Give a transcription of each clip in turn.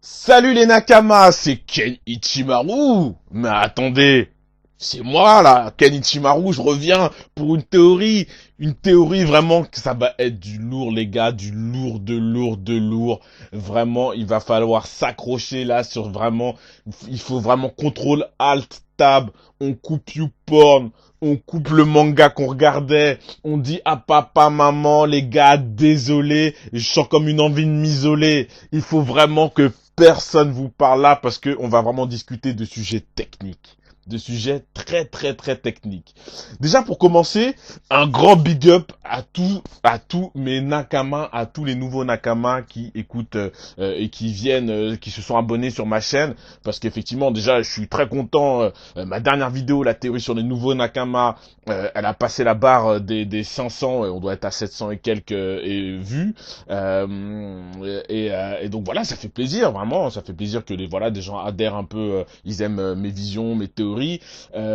Salut les Nakamas, c'est Ken Ichimaru. Mais attendez, c'est moi là, Ken Ichimaru, je reviens pour une théorie vraiment que ça va être du lourd les gars, du lourd, de lourd, de lourd. Vraiment, il va falloir s'accrocher là sur vraiment, il faut vraiment contrôle Alt Tab, on coupe YouPorn, on coupe le manga qu'on regardait, on dit à papa, maman, les gars, désolé, je sens comme une envie de m'isoler. Il faut vraiment que personne vous parle là parce que on va vraiment discuter de sujets techniques. De sujets très très très techniques. Déjà pour commencer, un grand big up à tous mes nakamas, à tous les nouveaux nakamas qui écoutent et qui viennent, qui se sont abonnés sur ma chaîne, parce qu'effectivement déjà je suis très content. Ma dernière vidéo, la théorie sur les nouveaux nakamas, elle a passé la barre des 500, et on doit être à 700 et quelques vues. Et donc voilà, ça fait plaisir, vraiment, ça fait plaisir que des gens adhèrent un peu, ils aiment mes visions, mes théories.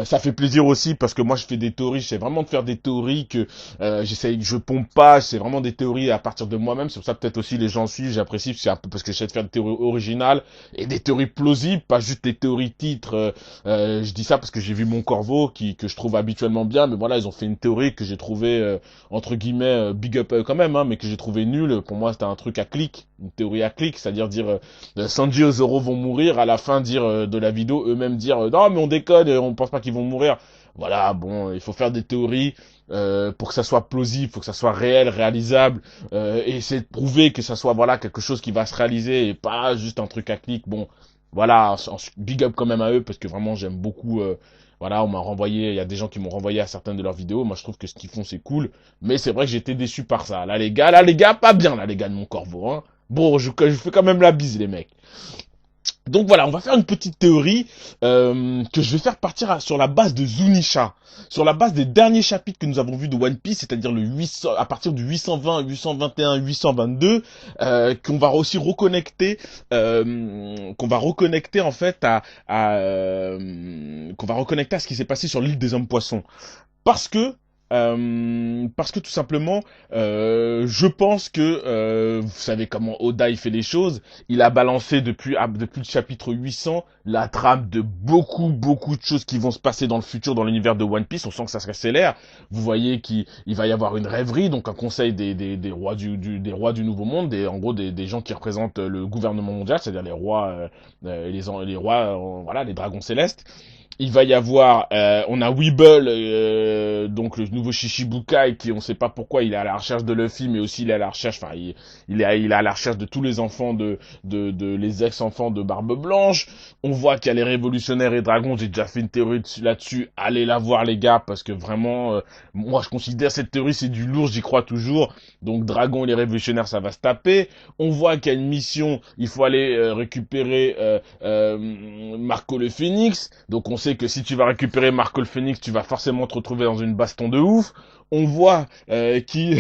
Ça fait plaisir aussi parce que moi je fais des théories, j'essaie vraiment de faire des théories que je pompe pas, c'est vraiment des théories à partir de moi-même. C'est pour ça peut-être aussi les gens suivent, j'apprécie, c'est un peu parce que j'essaie de faire des théories originales et des théories plausibles, pas juste des théories titres. Je dis ça parce que j'ai vu Mon Corvo que je trouve habituellement bien, mais voilà, ils ont fait une théorie que j'ai trouvé entre guillemets big up quand même, hein, mais que j'ai trouvé nulle. Pour moi c'était un truc à clic, une théorie à clic, c'est-à-dire dire Sanji et Zoro vont mourir, à la fin dire de la vidéo eux-mêmes dire non mais on déconne, on pense pas qu'ils vont mourir. Voilà, bon, il faut faire des théories pour que ça soit plausible, faut que ça soit réel, réalisable, et essayer de prouver que ça soit voilà quelque chose qui va se réaliser et pas juste un truc à clic. Bon, voilà, big up quand même à eux parce que vraiment j'aime beaucoup. Voilà, on m'a renvoyé, il y a des gens qui m'ont renvoyé à certaines de leurs vidéos. Moi, je trouve que ce qu'ils font, c'est cool. Mais c'est vrai que j'étais déçu par ça. Là, les gars, pas bien, là, les gars de Mon Corvo, hein. Bon, je fais quand même la bise, les mecs. Donc voilà, on va faire une petite théorie que je vais faire partir sur la base de Zunisha, sur la base des derniers chapitres que nous avons vus de One Piece, c'est-à-dire le 800, à partir du 820, 821, 822, qu'on va reconnecter en fait qu'on va reconnecter à ce qui s'est passé sur l'île des hommes poissons, parce que tout simplement, je pense que vous savez comment Oda il fait les choses. Il a balancé depuis le chapitre 800 la trame de beaucoup de choses qui vont se passer dans le futur dans l'univers de One Piece. On sent que ça s'accélère. Vous voyez qu'il va y avoir une rêverie, donc un conseil des rois des rois du Nouveau Monde, en gros des gens qui représentent le gouvernement mondial, c'est-à-dire les rois, les rois, voilà, les dragons célestes. Il va y avoir, on a Weeble, donc le nouveau Shishibukai, qui on sait pas pourquoi il est à la recherche de Luffy, mais aussi il est à la recherche, enfin il est à la recherche de tous les enfants de les ex-enfants de Barbe Blanche. On voit qu'il y a les révolutionnaires et dragons. J'ai déjà fait une théorie là-dessus. Allez la voir les gars, parce que vraiment, moi je considère cette théorie c'est du lourd, j'y crois toujours. Donc dragon et les révolutionnaires ça va se taper. On voit qu'il y a une mission, il faut aller récupérer Marco le Phénix. Donc on sait que si tu vas récupérer Marco le Phénix, tu vas forcément te retrouver dans une baston de ouf. On voit qui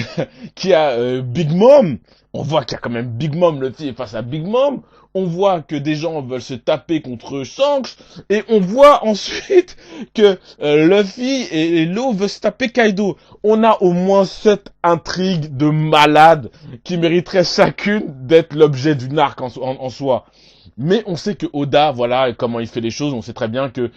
a Big Mom. On voit qu'il y a quand même Big Mom, le petit est face à Big Mom. On voit que des gens veulent se taper contre Shanks. Et on voit ensuite que Luffy et Law veulent se taper Kaido. On a au moins 7 intrigues de malades qui mériteraient chacune d'être l'objet d'une arc en soi. Mais on sait que Oda, voilà comment il fait les choses. On sait très bien que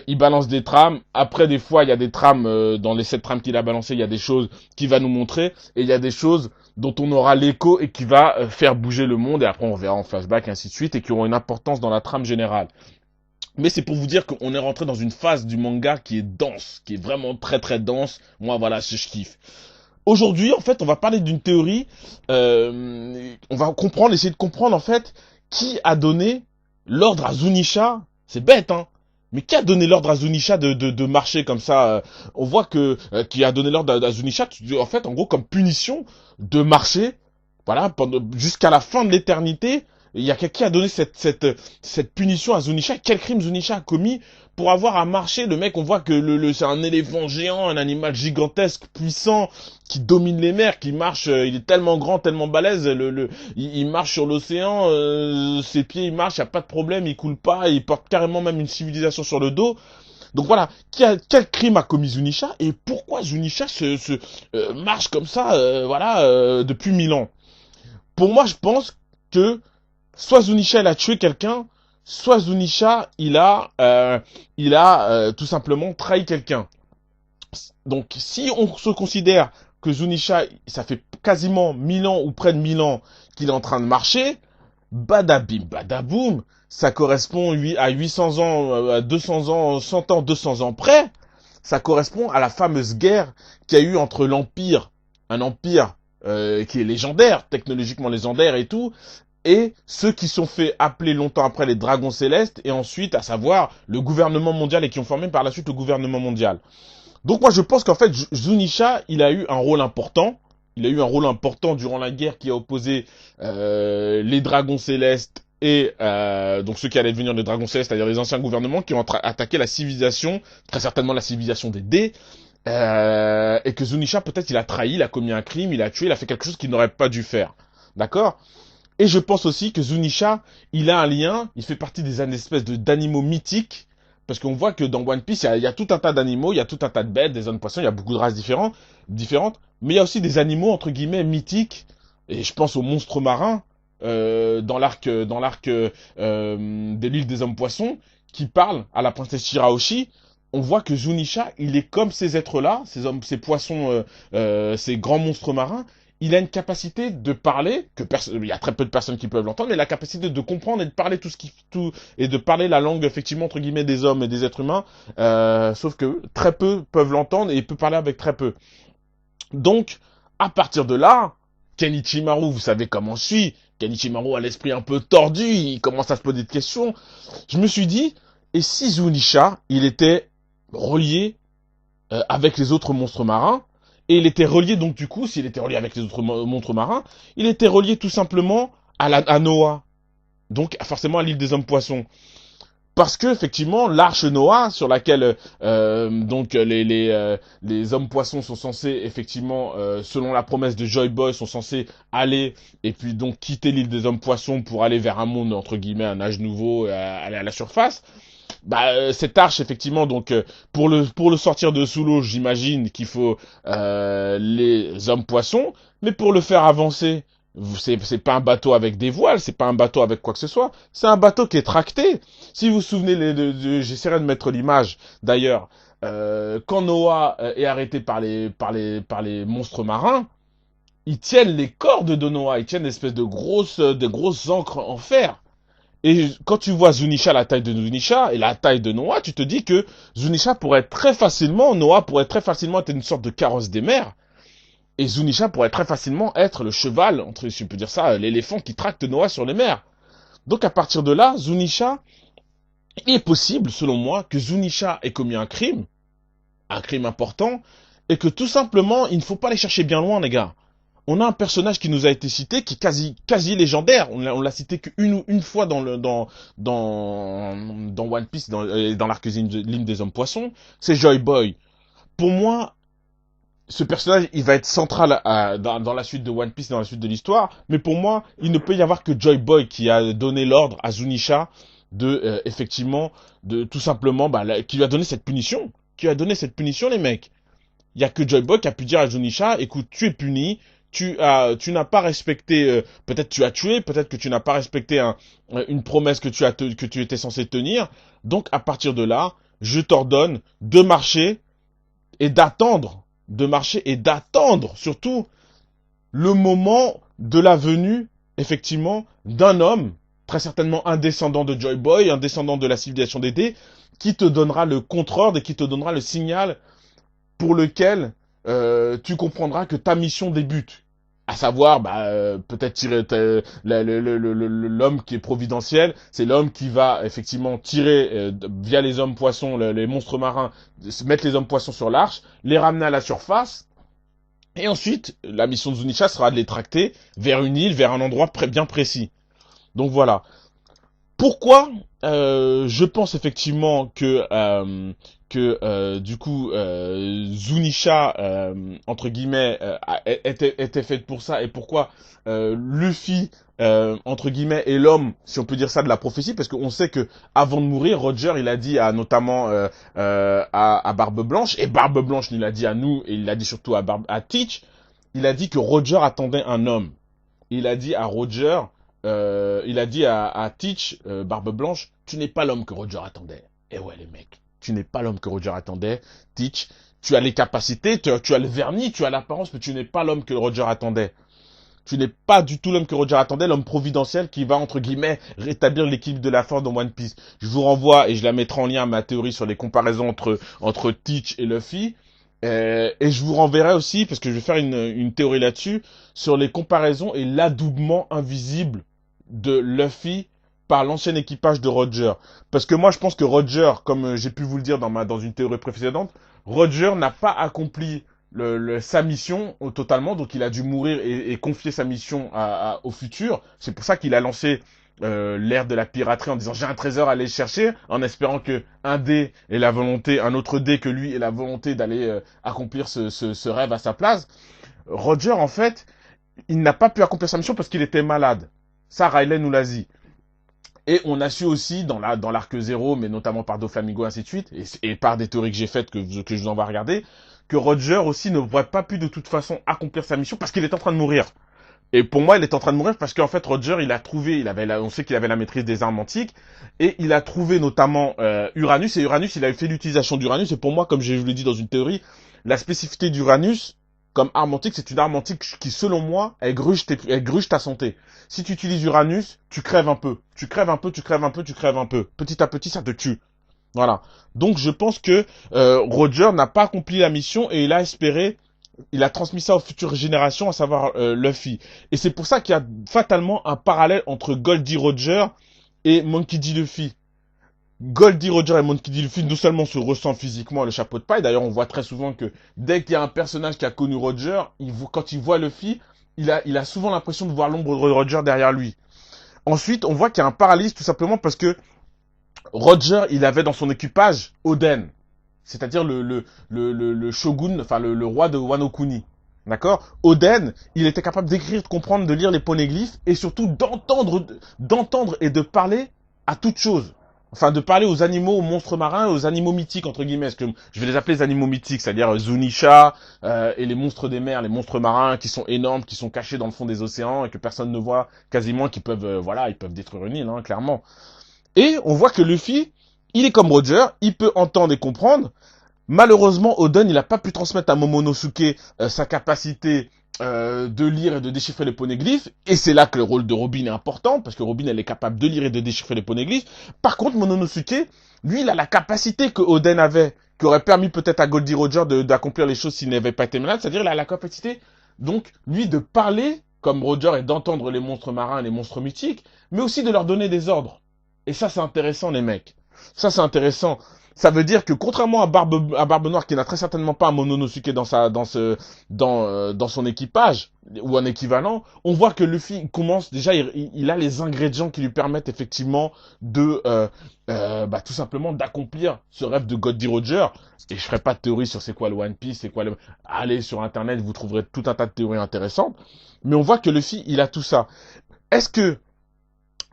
il balance des trames. Après, des fois, il y a des trames dans les 7 trames qu'il a balancées, il y a des choses qu'il va nous montrer, et il y a des choses dont on aura l'écho et qui va faire bouger le monde. Et après, on verra en flashback, et ainsi de suite, et qui auront une importance dans la trame générale. Mais c'est pour vous dire qu'on est rentré dans une phase du manga qui est dense, qui est vraiment très très dense. Moi, voilà, je kiffe. Aujourd'hui, en fait, on va parler d'une théorie. On va essayer de comprendre en fait qui a donné l'ordre à Zunisha. C'est bête, hein. Mais qui a donné l'ordre à Zunisha de marcher comme ça On voit que qui a donné l'ordre à Zunisha, en fait, en gros, comme punition de marcher, voilà, jusqu'à la fin de l'éternité. Il y a quelqu'un qui a donné cette punition à Zunisha. Quel crime Zunisha a commis pour avoir à marcher? Le mec, on voit que c'est un éléphant géant, un animal gigantesque, puissant, qui domine les mers, qui marche, il est tellement grand, tellement balèze, il marche sur l'océan, ses pieds, il marche, il n'y a pas de problème, il coule pas, il porte carrément même une civilisation sur le dos. Donc voilà, quel crime a commis Zunisha et pourquoi Zunisha marche comme ça, voilà, depuis 1000 ans? Pour moi, je pense que soit Zunisha il a tué quelqu'un, soit Zunisha il a tout simplement trahi quelqu'un. Donc si on se considère que Zunisha, ça fait quasiment 1000 ans ou près de 1000 ans qu'il est en train de marcher, badabim, badaboum, ça correspond à 800 ans, à 200 ans, 100 ans, 200 ans près. Ça correspond à la fameuse guerre qu'il y a eu entre l'Empire, un empire qui est légendaire, technologiquement légendaire et tout, et ceux qui sont fait appeler longtemps après les Dragons Célestes, et ensuite, à savoir, le gouvernement mondial, et qui ont formé par la suite le gouvernement mondial. Donc moi je pense qu'en fait Zunisha il a eu un rôle important. Il a eu un rôle important durant la guerre qui a opposé les dragons célestes et donc ceux qui allaient devenir les dragons célestes, c'est-à-dire les anciens gouvernements qui ont attaqué la civilisation, très certainement la civilisation des dés, et que Zunisha peut-être il a trahi, il a commis un crime, il a tué, il a fait quelque chose qu'il n'aurait pas dû faire. D'accord? Et je pense aussi que Zunisha, il a un lien, il fait partie des espèces d'animaux mythiques, parce qu'on voit que dans One Piece, il y a tout un tas d'animaux, il y a tout un tas de bêtes, des hommes poissons, il y a beaucoup de races différentes, mais il y a aussi des animaux, entre guillemets, mythiques, et je pense aux monstres marins, de l'île des hommes poissons, qui parlent à la princesse Shirahoshi. On voit que Zunisha, il est comme ces êtres-là, ces poissons, ces grands monstres marins, il a une capacité de parler, il y a très peu de personnes qui peuvent l'entendre, mais la capacité de comprendre et de parler et de parler la langue, effectivement, entre guillemets, des hommes et des êtres humains, sauf que très peu peuvent l'entendre et il peut parler avec très peu. Donc, à partir de là, Kenichimaru, vous savez comment je suis, Kenichimaru a l'esprit un peu tordu, il commence à se poser des questions. Je me suis dit, et si Zunisha, il était relié avec les autres monstres marins, et il était relié donc du coup, s'il était relié avec les autres monstres marins, il était relié tout simplement à Noah, donc forcément à l'île des hommes poissons. Parce que effectivement, l'arche Noah, sur laquelle donc les hommes poissons sont censés effectivement, selon la promesse de Joy Boy, sont censés aller et puis donc quitter l'île des hommes poissons pour aller vers un monde entre guillemets, un âge nouveau, aller à la surface. Bah, cette arche, effectivement, donc pour le sortir de sous l'eau, j'imagine qu'il faut les hommes poissons, mais pour le faire avancer, c'est pas un bateau avec des voiles, c'est pas un bateau avec quoi que ce soit, c'est un bateau qui est tracté. Si vous vous souvenez, j'essaierai de mettre l'image. D'ailleurs, quand Noah est arrêté par les monstres marins, ils tiennent les cordes de Noah, ils tiennent une espèce de grosses ancres en fer. Et quand tu vois Zunisha, la taille de Zunisha et la taille de Noah, tu te dis que Noah pourrait très facilement être une sorte de carrosse des mers. Et Zunisha pourrait très facilement être le cheval, si on peut dire ça, l'éléphant qui tracte Noah sur les mers. Donc à partir de là, Zunisha, il est possible, selon moi, que Zunisha ait commis un crime important, et que tout simplement, il ne faut pas aller chercher bien loin, les gars. On a un personnage qui nous a été cité, qui est quasi légendaire. On l'a cité qu'une fois dans One Piece, dans l'arc l'île des hommes poissons. C'est Joy Boy. Pour moi, ce personnage, il va être central dans la suite de One Piece, dans la suite de l'histoire. Mais pour moi, il ne peut y avoir que Joy Boy qui a donné l'ordre à Zunisha effectivement, de tout simplement, qui lui a donné cette punition. Qui lui a donné cette punition, les mecs. Il y a que Joy Boy qui a pu dire à Zunisha, écoute, tu es puni, tu n'as pas respecté, peut-être tu as tué, peut-être que tu n'as pas respecté une promesse que tu étais censé tenir. Donc à partir de là, je t'ordonne de marcher et d'attendre surtout le moment de la venue, effectivement, d'un homme, très certainement un descendant de Joy Boy, un descendant de la civilisation des dés, qui te donnera le contre-ordre et qui te donnera le signal pour lequel tu comprendras que ta mission débute. À savoir, peut-être tirer l'homme qui est providentiel, c'est l'homme qui va effectivement tirer via les hommes poissons, les monstres marins, mettre les hommes poissons sur l'arche, les ramener à la surface, et ensuite la mission de Zunisha sera de les tracter vers une île, vers un endroit bien précis. Donc voilà. Pourquoi je pense effectivement que du coup Zunisha entre guillemets était faite pour ça, et pourquoi Luffy entre guillemets est l'homme, si on peut dire ça, de la prophétie, parce qu'on sait que avant de mourir, Roger il a dit notamment à Barbe Blanche, et Barbe Blanche nous l'a dit à nous, et il l'a dit surtout à Teach, il a dit que Roger attendait un homme. Il a dit à Roger, il a dit à Teach, Barbe Blanche, tu n'es pas l'homme que Roger attendait. Et ouais les mecs, tu n'es pas l'homme que Roger attendait, Teach. Tu as les capacités, tu as le vernis, tu as l'apparence, mais tu n'es pas l'homme que Roger attendait. Tu n'es pas du tout l'homme que Roger attendait, l'homme providentiel qui va, entre guillemets, rétablir l'équilibre de la force dans One Piece. Je vous renvoie, et je la mettrai en lien à ma théorie sur les comparaisons entre Teach et Luffy. Et je vous renverrai aussi, parce que je vais faire une théorie là-dessus, sur les comparaisons et l'adoubement invisible de Luffy par l'ancien équipage de Roger. Parce que moi, je pense que Roger, comme j'ai pu vous le dire dans une théorie précédente, Roger n'a pas accompli sa mission totalement, donc il a dû mourir et confier sa mission au futur. C'est pour ça qu'il a lancé l'ère de la piraterie en disant j'ai un trésor à aller chercher, en espérant que un dé ait la volonté, un autre dé que lui ait la volonté d'aller accomplir ce rêve à sa place. Roger, en fait, il n'a pas pu accomplir sa mission parce qu'il était malade. Ça, Riley nous l'a dit. Et on a su aussi, dans l'arc 0, mais notamment par Doflamingo, ainsi de suite, et par des théories que j'ai faites, que je vous envoie regarder, que Roger aussi n'aurait pas pu de toute façon accomplir sa mission parce qu'il est en train de mourir. Et pour moi, il est en train de mourir parce qu'en fait, Roger, on sait qu'il avait la maîtrise des armes antiques, et il a trouvé notamment Uranus, et Uranus, il avait fait l'utilisation d'Uranus, et pour moi, comme je vous l'ai dit dans une théorie, la spécificité d'Uranus, comme arme antique, c'est une arme antique qui, selon moi, elle gruge ta santé. Si tu utilises Uranus, tu crèves un peu. Tu crèves un peu, tu crèves un peu, tu crèves un peu. Petit à petit, ça te tue. Voilà. Donc, je pense que Roger n'a pas accompli la mission et il a transmis ça aux futures générations, à savoir Luffy. Et c'est pour ça qu'il y a fatalement un parallèle entre Goldie Roger et Monkey D. Luffy. Goldie Roger et Monkey D. Luffy non seulement se ressemblent physiquement le chapeau de paille, d'ailleurs on voit très souvent que dès qu'il y a un personnage qui a connu Roger, quand il voit Luffy, il a souvent l'impression de voir l'ombre de Roger derrière lui. Ensuite, on voit qu'il y a un parallélisme tout simplement parce que Roger, il avait dans son équipage Oden, c'est-à-dire le shogun, enfin le roi de Wano Kuni. D'accord? Oden, il était capable d'écrire, de comprendre, de lire les poneglyphes et surtout d'entendre et de parler à toute chose. Enfin, de parler aux animaux, aux monstres marins, aux animaux mythiques, entre guillemets. Parce que je vais les appeler les animaux mythiques, c'est-à-dire Zunisha et les monstres des mers, les monstres marins qui sont énormes, qui sont cachés dans le fond des océans et que personne ne voit quasiment, qui peuvent, ils peuvent détruire une île, hein, clairement. Et on voit que Luffy, il est comme Roger, il peut entendre et comprendre. Malheureusement, Oden, il n'a pas pu transmettre à Momonosuke sa capacité de lire et de déchiffrer les poneglyphes. Et c'est là que le rôle de Robin est important, parce que Robin, elle est capable de lire et de déchiffrer les poneglyphes. Par contre, Momonosuke, lui, il a la capacité que Oden avait, qui aurait permis peut-être à Goldie Roger d'accomplir les choses s'il n'avait pas été malade. C'est-à-dire, il a la capacité, donc, lui, de parler comme Roger et d'entendre les monstres marins et les monstres mythiques, mais aussi de leur donner des ordres. Et ça, c'est intéressant, les mecs. Ça, c'est intéressant. Ça veut dire que contrairement à Barbe Noire, qui n'a très certainement pas un Momonosuke dans son équipage, ou un équivalent, on voit que Luffy commence, déjà, il a les ingrédients qui lui permettent effectivement de, tout simplement d'accomplir ce rêve de Goldie Roger. Et je ferai pas de théorie sur c'est quoi le One Piece, c'est quoi le... Allez sur Internet, vous trouverez tout un tas de théories intéressantes. Mais on voit que Luffy, il a tout ça. Est-ce que,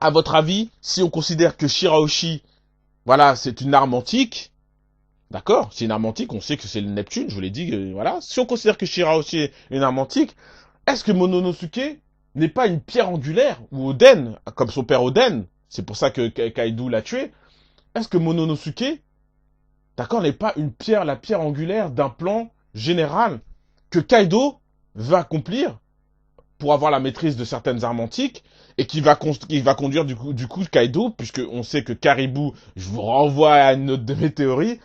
à votre avis, si on considère que Shirahoshi, voilà, c'est une arme antique, d'accord? C'est une arme antique, on sait que c'est le Neptune, je vous l'ai dit, voilà. Si on considère que Shirahoshi est une arme antique, est-ce que Momonosuke n'est pas une pierre angulaire, ou Oden, comme son père Oden, c'est pour ça que Kaido l'a tué, est-ce que Momonosuke, d'accord, n'est pas la pierre angulaire d'un plan général que Kaido va accomplir pour avoir la maîtrise de certaines armes antiques et qui va conduire du coup Kaido, puisque on sait que Caribou, je vous renvoie à une autre de mes théories,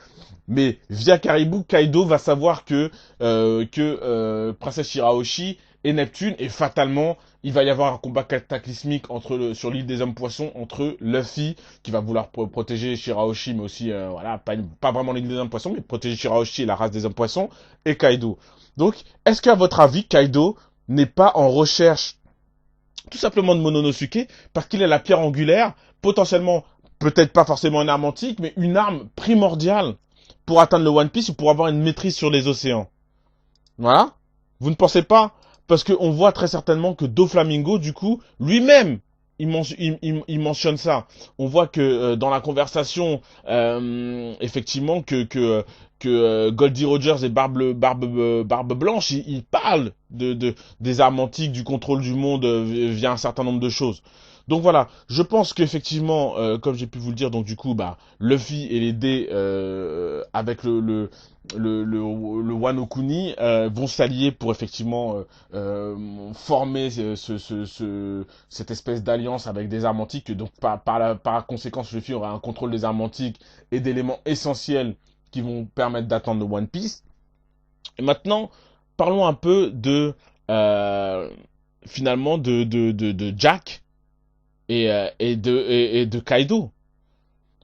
mais via Caribou, Kaido va savoir que Princesse Shirahoshi et Neptune, et fatalement, il va y avoir un combat cataclysmique sur l'île des hommes poissons entre Luffy, qui va vouloir protéger Shirahoshi, mais aussi, pas vraiment l'île des hommes poissons, mais protéger Shirahoshi et la race des hommes poissons, et Kaido. Donc, est-ce qu'à votre avis, Kaido n'est pas en recherche tout simplement de Momonosuke parce qu'il est la pierre angulaire, potentiellement, peut-être pas forcément une arme antique, mais une arme primordiale pour atteindre le One Piece ou pour avoir une maîtrise sur les océans. Voilà. Vous ne pensez pas? Parce qu'on voit très certainement que Doflamingo, du coup, lui-même, il mentionne ça. On voit que dans la conversation, effectivement, que Goldie Rogers et Barbe Blanche, ils parlent des armes antiques, du contrôle du monde via un certain nombre de choses. Donc voilà, je pense qu'effectivement, comme j'ai pu vous le dire, donc du coup, bah, Luffy et les dés avec le Wano Kuni vont s'allier pour effectivement former cette espèce d'alliance avec des armes antiques. Donc par conséquence, Luffy aura un contrôle des armes antiques et d'éléments essentiels qui vont permettre d'atteindre le One Piece. Et maintenant, parlons un peu de euh, finalement de Jack et de Kaido.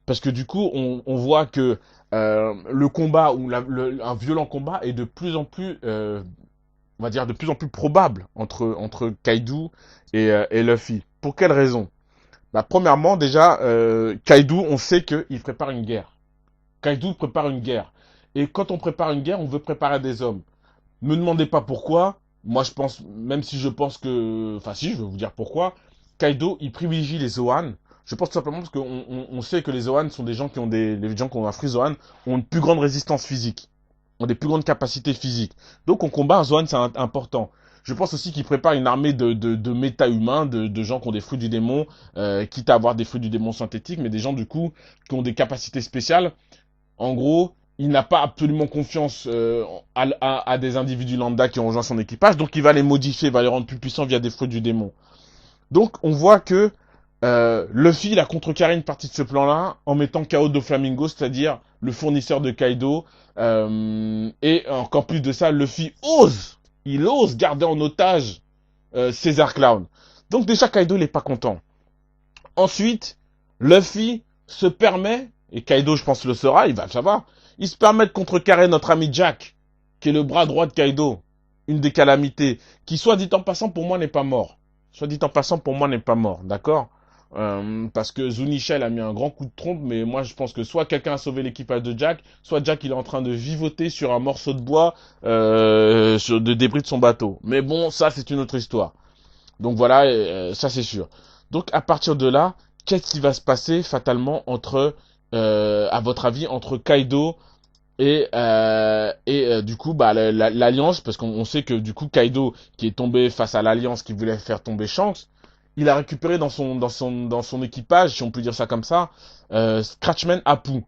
Parce que du coup, on voit que le combat ou un violent combat est de plus en plus, on va dire, de plus en plus probable entre Kaido et Luffy. Pour quelle raison? Bah, premièrement, déjà, Kaido, on sait qu'il prépare une guerre. Kaido prépare une guerre. Et quand on prépare une guerre, on veut préparer des hommes. Me demandez pas pourquoi. Moi, je pense, même si je pense que, enfin, si, je vais vous dire pourquoi. Kaido, il privilégie les Zoan. Je pense tout simplement parce qu'on on sait que les Zoan sont des gens qui ont les gens qui ont un Free Zoan ont une plus grande résistance physique, ont des plus grandes capacités physiques. Donc, on combat un Zoan, c'est important. Je pense aussi qu'il prépare une armée de méta-humains, de gens qui ont des fruits du démon, quitte à avoir des fruits du démon synthétiques, mais des gens, du coup, qui ont des capacités spéciales. En gros, il n'a pas absolument confiance à des individus lambda qui ont rejoint son équipage, donc il va les modifier, il va les rendre plus puissants via des fruits du démon. Donc on voit que Luffy il a contrecarré une partie de ce plan-là en mettant KO Doflamingo, c'est-à-dire le fournisseur de Kaido. Et encore plus de ça, Luffy il ose garder en otage Caesar Clown. Donc déjà Kaido il est pas content. Ensuite, Luffy se permet, et Kaido je pense le saura, il va le savoir, il se permet de contrecarrer notre ami Jack, qui est le bras droit de Kaido, une des calamités, qui soit dit en passant pour moi n'est pas mort. Soit dit en passant pour moi n'est pas mort, d'accord parce que Zunisha il a mis un grand coup de trompe, mais moi je pense que soit quelqu'un a sauvé l'équipage de Jack, soit Jack il est en train de vivoter sur un morceau de bois sur de débris de son bateau. Mais bon, ça c'est une autre histoire. Donc voilà, ça c'est sûr. Donc à partir de là, qu'est-ce qui va se passer fatalement entre, à votre avis, entre Kaido et du coup bah l'alliance, parce qu'on sait que du coup Kaido qui est tombé face à l'alliance qui voulait faire tomber Shanks, il a récupéré dans son équipage, si on peut dire ça comme ça, Scratchman Apu.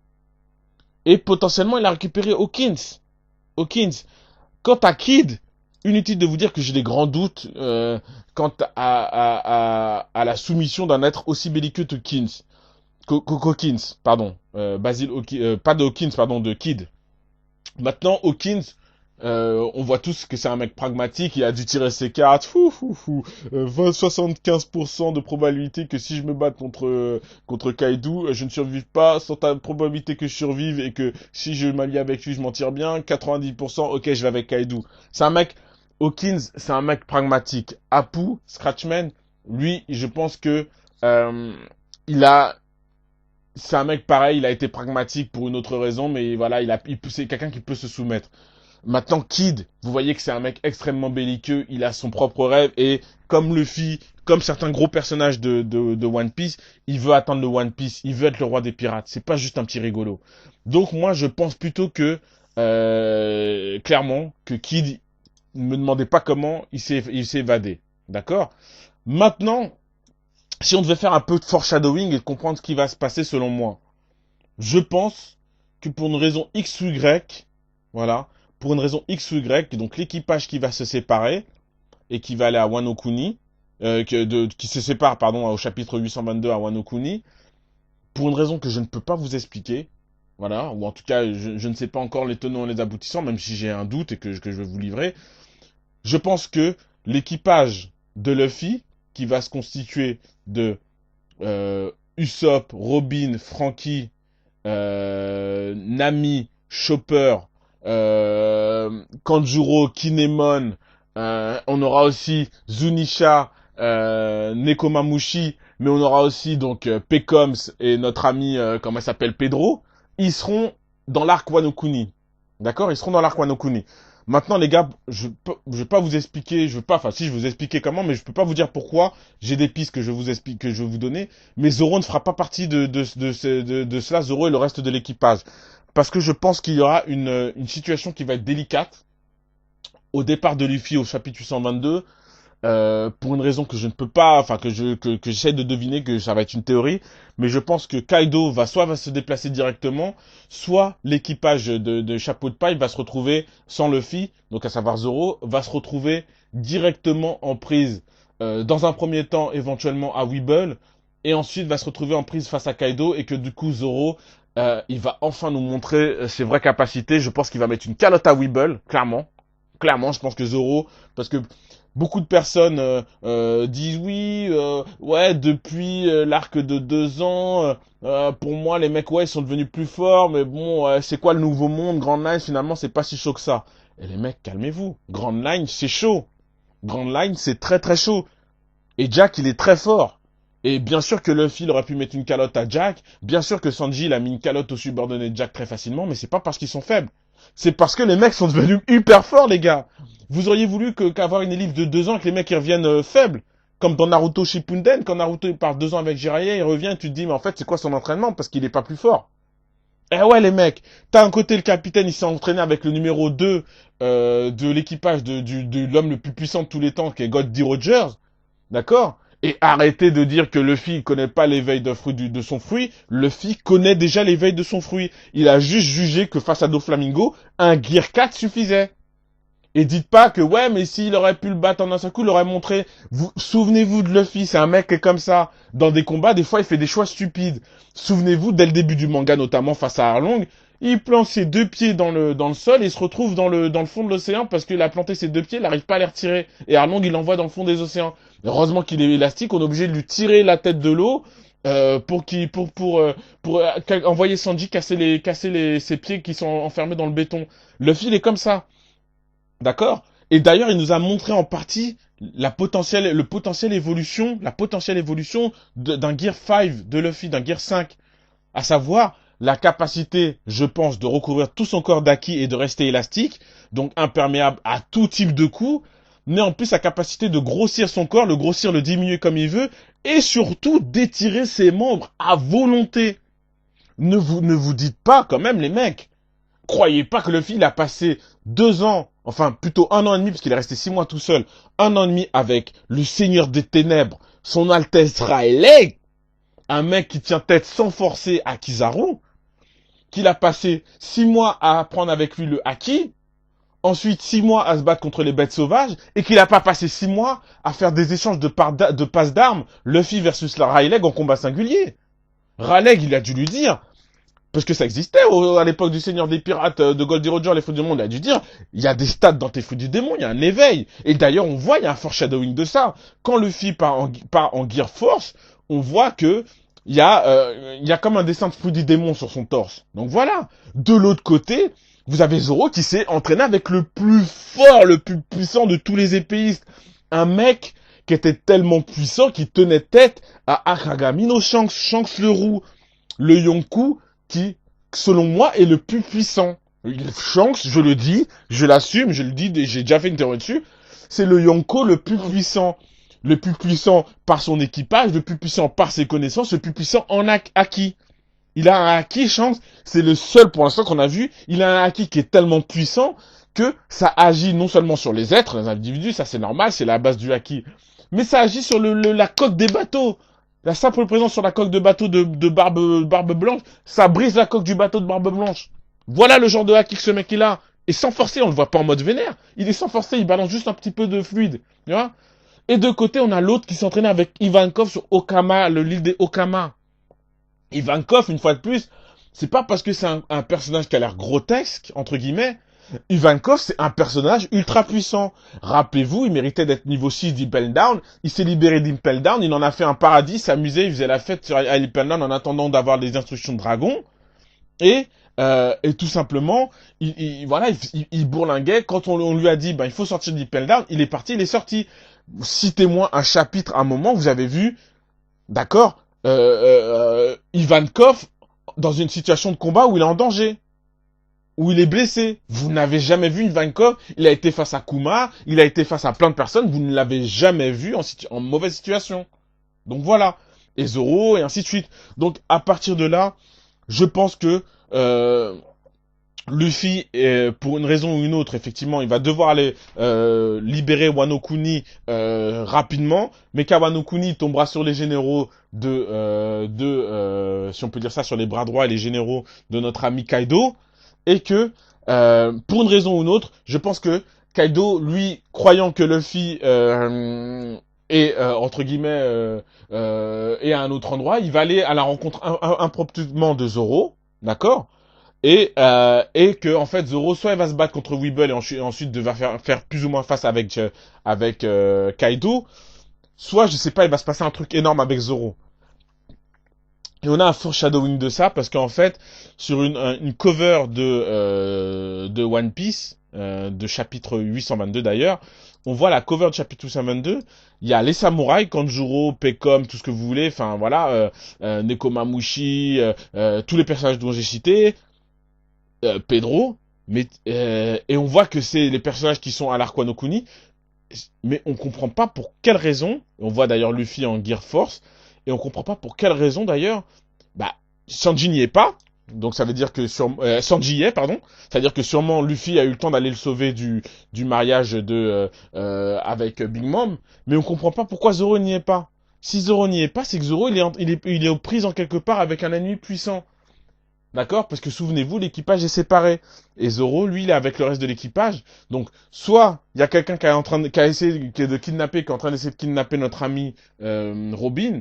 Et potentiellement il a récupéré Hawkins. Hawkins. Quant à Kid, inutile de vous dire que j'ai des grands doutes quant à la soumission d'un être aussi belliqueux que Hawkins, pardon. Basil pas de Hawkins, pardon, de Kid. Maintenant, Hawkins, on voit tous que c'est un mec pragmatique, il a dû tirer ses cartes, 75% de probabilité que si je me bats contre Kaido, je ne survive pas, sans ta probabilité que je survive et que si je m'allie avec lui, je m'en tire bien, 90%, ok, je vais avec Kaido. C'est un mec, Hawkins, c'est un mec pragmatique. Apu, Scratchman, lui, je pense que il a c'est un mec pareil, il a été pragmatique pour une autre raison, mais voilà, c'est quelqu'un qui peut se soumettre. Maintenant, Kid, vous voyez que c'est un mec extrêmement belliqueux, il a son propre rêve, et comme Luffy, comme certains gros personnages de One Piece, il veut atteindre le One Piece, il veut être le roi des pirates, c'est pas juste un petit rigolo. Donc moi, je pense plutôt que, clairement, que Kid, ne me demandez pas comment il s'est évadé. D'accord? Maintenant, si on devait faire un peu de foreshadowing et de comprendre ce qui va se passer selon moi, je pense que pour une raison X ou Y, voilà, pour une raison X ou Y, donc l'équipage qui va se séparer et qui va aller à Wano Kuni, qui se sépare, pardon, au chapitre 822 à Wano Kuni, pour une raison que je ne peux pas vous expliquer, voilà, ou en tout cas, je ne sais pas encore les tenants et les aboutissants, même si j'ai un doute et que je vais vous livrer, je pense que l'équipage de Luffy, qui va se constituer de Usopp, Robin, Franky, Nami, Chopper, Kanjuro, Kinemon, on aura aussi Zunisha, Nekomamushi, mais on aura aussi donc Pekoms et notre ami, comment il s'appelle, Pedro, ils seront dans l'arc Wano Kuni. D'accord? Ils seront dans l'arc Wano Kuni. Maintenant, les gars, je vais pas vous expliquer, je veux pas, enfin si je vais vous expliquer comment, mais je peux pas vous dire pourquoi. J'ai des pistes que je vous explique, que je vais vous donner, mais Zoro ne fera pas partie de cela, Zoro et le reste de l'équipage. Parce que je pense qu'il y aura une situation qui va être délicate au départ de Luffy au chapitre 822. pour une raison que je ne peux pas, enfin que j'essaie de deviner, que ça va être une théorie, mais je pense que Kaido va se déplacer directement, soit l'équipage de Chapeau de Paille va se retrouver sans Luffy, donc à savoir Zoro, va se retrouver directement en prise, dans un premier temps éventuellement à Weeble, et ensuite va se retrouver en prise face à Kaido, et que du coup Zoro, il va enfin nous montrer ses vraies capacités. Je pense qu'il va mettre une calotte à Weeble, clairement. Clairement, je pense que Zoro, parce que beaucoup de personnes disent oui, ouais, depuis l'arc de 2 ans, pour moi les mecs ouais ils sont devenus plus forts, mais bon, c'est quoi le nouveau monde? Grand Line finalement c'est pas si chaud que ça. Et les mecs, calmez-vous. Grand Line c'est chaud. Grand Line c'est très très chaud. Et Jack il est très fort. Et bien sûr que Luffy il aurait pu mettre une calotte à Jack, bien sûr que Sanji il a mis une calotte au subordonné de Jack très facilement, mais c'est pas parce qu'ils sont faibles. C'est parce que les mecs sont devenus hyper forts, les gars. Vous auriez voulu qu'avoir une élite de 2 ans, que les mecs ils reviennent faibles. Comme dans Naruto Shippuden, quand Naruto il part 2 ans avec Jiraiya, il revient, tu te dis, mais en fait, c'est quoi son entraînement? Parce qu'il est pas plus fort. Eh ouais, les mecs, t'as un côté le capitaine, il s'est entraîné avec le numéro 2 de l'équipage de l'homme le plus puissant de tous les temps, qui est Goldie Rogers. D'accord? Et arrêtez de dire que Luffy connaît pas l'éveil de son fruit. Luffy connaît déjà l'éveil de son fruit. Il a juste jugé que face à Doflamingo, un Gear 4 suffisait. Et dites pas que ouais, mais s'il aurait pu le battre en un seul coup, il aurait montré. Vous souvenez-vous de Luffy, c'est un mec qui est comme ça. Dans des combats, des fois, il fait des choix stupides. Souvenez-vous, dès le début du manga, notamment face à Arlong, il plante ses 2 pieds dans le sol et il se retrouve dans le fond de l'océan parce qu'il a planté ses 2 pieds, il n'arrive pas à les retirer. Et Arlong, il l'envoie dans le fond des océans. Heureusement qu'il est élastique, on est obligé de lui tirer la tête de l'eau pour envoyer Sanji casser ses pieds qui sont enfermés dans le béton. Luffy, il est comme ça. D'accord? Et d'ailleurs, il nous a montré en partie la potentielle évolution d'un Gear 5 de Luffy, d'un Gear 5. À savoir, la capacité, je pense, de recouvrir tout son corps d'acquis et de rester élastique, donc imperméable à tout type de coups, mais en plus la capacité de grossir son corps, le grossir, le diminuer comme il veut, et surtout d'étirer ses membres à volonté. Ne vous dites pas, quand même, les mecs, croyez pas que Luffy il a passé 2 ans, enfin plutôt 1 an et demi, parce qu'il est resté 6 mois tout seul, 1 an et demi avec le Seigneur des Ténèbres, son Altesse Rayleigh, un mec qui tient tête sans forcer à Kizaru, qu'il a passé 6 mois à apprendre avec lui le haki, ensuite 6 mois à se battre contre les bêtes sauvages, et qu'il n'a pas passé 6 mois à faire des échanges de passes d'armes, Luffy versus la Rayleigh en combat singulier. Rayleigh, il a dû lui dire, parce que ça existait à l'époque du Seigneur des Pirates, de Goldie Roger, les Feux du Monde, il a dû dire, il y a des stades dans tes Feux du Démon, il y a un éveil. Et d'ailleurs, on voit, il y a un foreshadowing de ça. Quand Luffy part en Gear Force, on voit que il y a comme un dessin de Feux du Démon sur son torse. Donc voilà. De l'autre côté, vous avez Zoro qui s'est entraîné avec le plus fort, le plus puissant de tous les épéistes. Un mec qui était tellement puissant qu'il tenait tête à Akagami no Shanks, Shanks le roux, le Yonkou, qui, selon moi, est le plus puissant. Shanks, je le dis, je l'assume, je le dis, j'ai déjà fait une théorie dessus, c'est le Yonko le plus puissant. Le plus puissant par son équipage, le plus puissant par ses connaissances, le plus puissant en haki. Il a un haki, Shanks, c'est le seul pour l'instant qu'on a vu, il a un haki qui est tellement puissant que ça agit non seulement sur les êtres, les individus, ça c'est normal, c'est la base du haki, mais ça agit sur la coque des bateaux. La simple présence sur la coque de bateau de barbe blanche, ça brise la coque du bateau de barbe blanche. Voilà le genre de haki que ce mec il a. Et sans forcer, on le voit pas en mode vénère. Il est sans forcer, il balance juste un petit peu de fluide. Tu vois? Et de côté, on a l'autre qui s'entraînait avec Ivankov sur Okama, l'île des Okama. Ivankov, une fois de plus, c'est pas parce que c'est un personnage qui a l'air grotesque, entre guillemets. Ivankov, c'est un personnage ultra puissant. Rappelez-vous, il méritait d'être niveau 6 d'Impel Down. Il s'est libéré d'Impel Down. Il en a fait un paradis, s'amusait, il faisait la fête à Impel Down en attendant d'avoir les instructions de dragon. Et tout simplement, il bourlinguait. Quand on lui a dit, il faut sortir d'Impel Down, il est parti, il est sorti. Citez-moi un chapitre, un moment, vous avez vu, d'accord, Ivankov dans une situation de combat où il est en danger, où il est blessé. Vous n'avez jamais vu Ivankov, il a été face à Kuma, il a été face à plein de personnes, vous ne l'avez jamais vu en mauvaise situation. Donc voilà. Et Zoro, et ainsi de suite. Donc à partir de là, je pense que Luffy, pour une raison ou une autre, effectivement, il va devoir aller libérer Wano Kuni rapidement, mais quand Wano Kuni tombera sur les généraux si on peut dire ça, sur les bras droits et les généraux de notre ami Kaido, et que, pour une raison ou une autre, je pense que Kaido, lui, croyant que Luffy est, entre guillemets, est à un autre endroit, il va aller à la rencontre impromptument de Zoro, d'accord? Et que en fait Zoro soit il va se battre contre Weeble et ensuite va faire plus ou moins face avec Kaido, soit je sais pas il va se passer un truc énorme avec Zoro. Et on a un foreshadowing de ça parce qu'en fait sur une cover de One Piece de chapitre 822 d'ailleurs, on voit la cover de chapitre 822, il y a les samouraïs, Kanjuro, Pecom, tout ce que vous voulez, enfin voilà, Nekomamushi, tous les personnages dont j'ai cité, Pedro, et on voit que c'est les personnages qui sont à l'arc Wano Kuni, mais on comprend pas pour quelle raison. On voit d'ailleurs Luffy en Gear Force, et on comprend pas pour quelle raison d'ailleurs. Bah, Sanji n'y est pas, donc ça veut dire que Sanji y est, pardon. Ça veut dire que sûrement Luffy a eu le temps d'aller le sauver du mariage avec Big Mom, mais on comprend pas pourquoi Zoro n'y est pas. Si Zoro n'y est pas, c'est que Zoro il est aux prises en quelque part avec un ennemi puissant. D'accord? Parce que souvenez-vous, l'équipage est séparé. Et Zoro, lui, il est avec le reste de l'équipage. Donc, soit il y a quelqu'un qui a essayé de kidnapper, qui est en train d'essayer de kidnapper notre ami Robin,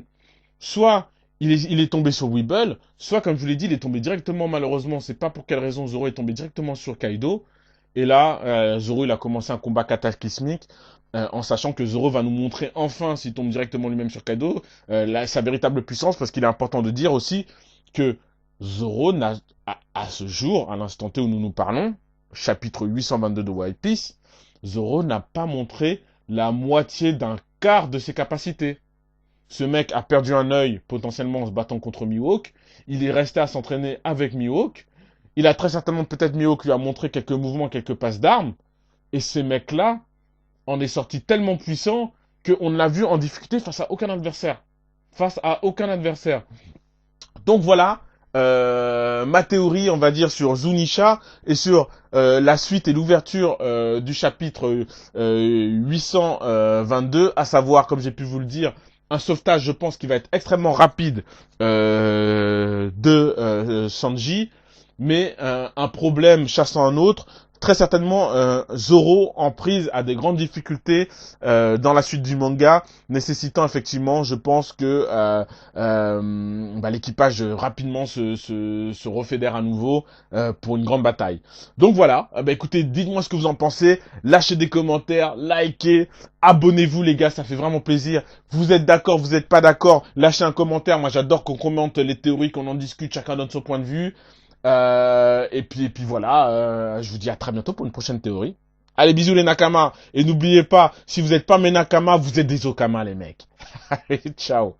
soit il est tombé sur Weeble, soit, comme je vous l'ai dit, il est tombé directement, malheureusement, c'est pas pour quelle raison Zoro est tombé directement sur Kaido. Et là, Zoro, il a commencé un combat cataclysmique, en sachant que Zoro va nous montrer enfin, s'il tombe directement lui-même sur Kaido, sa véritable puissance, parce qu'il est important de dire aussi que Zoro n'a, à ce jour, à l'instant T où nous nous parlons, chapitre 822 de One Piece, Zoro n'a pas montré la moitié d'un quart de ses capacités. Ce mec a perdu un œil potentiellement en se battant contre Mihawk. Il est resté à s'entraîner avec Mihawk. Il a très certainement, peut-être Mihawk lui a montré quelques mouvements, quelques passes d'armes. Et ce mec-là en est sorti tellement puissant qu'on l'a vu en difficulté face à aucun adversaire. Face à aucun adversaire. Donc voilà, ma théorie, on va dire, sur Zunisha et sur la suite et l'ouverture du chapitre 822, à savoir, comme j'ai pu vous le dire, un sauvetage, je pense, qui va être extrêmement rapide de Sanji, mais un problème chassant un autre. Très certainement, Zoro en prise à des grandes difficultés dans la suite du manga, nécessitant effectivement, je pense que l'équipage rapidement se refédère à nouveau pour une grande bataille. Donc voilà, écoutez, dites-moi ce que vous en pensez, lâchez des commentaires, likez, abonnez-vous les gars, ça fait vraiment plaisir. Vous êtes d'accord, vous n'êtes pas d'accord, lâchez un commentaire, moi j'adore qu'on commente les théories, qu'on en discute, chacun donne son point de vue. Et puis voilà, je vous dis à très bientôt pour une prochaine théorie. Allez, bisous les Nakama. Et n'oubliez pas, si vous n'êtes pas mes Nakama, vous êtes des Okama les mecs. Allez, ciao.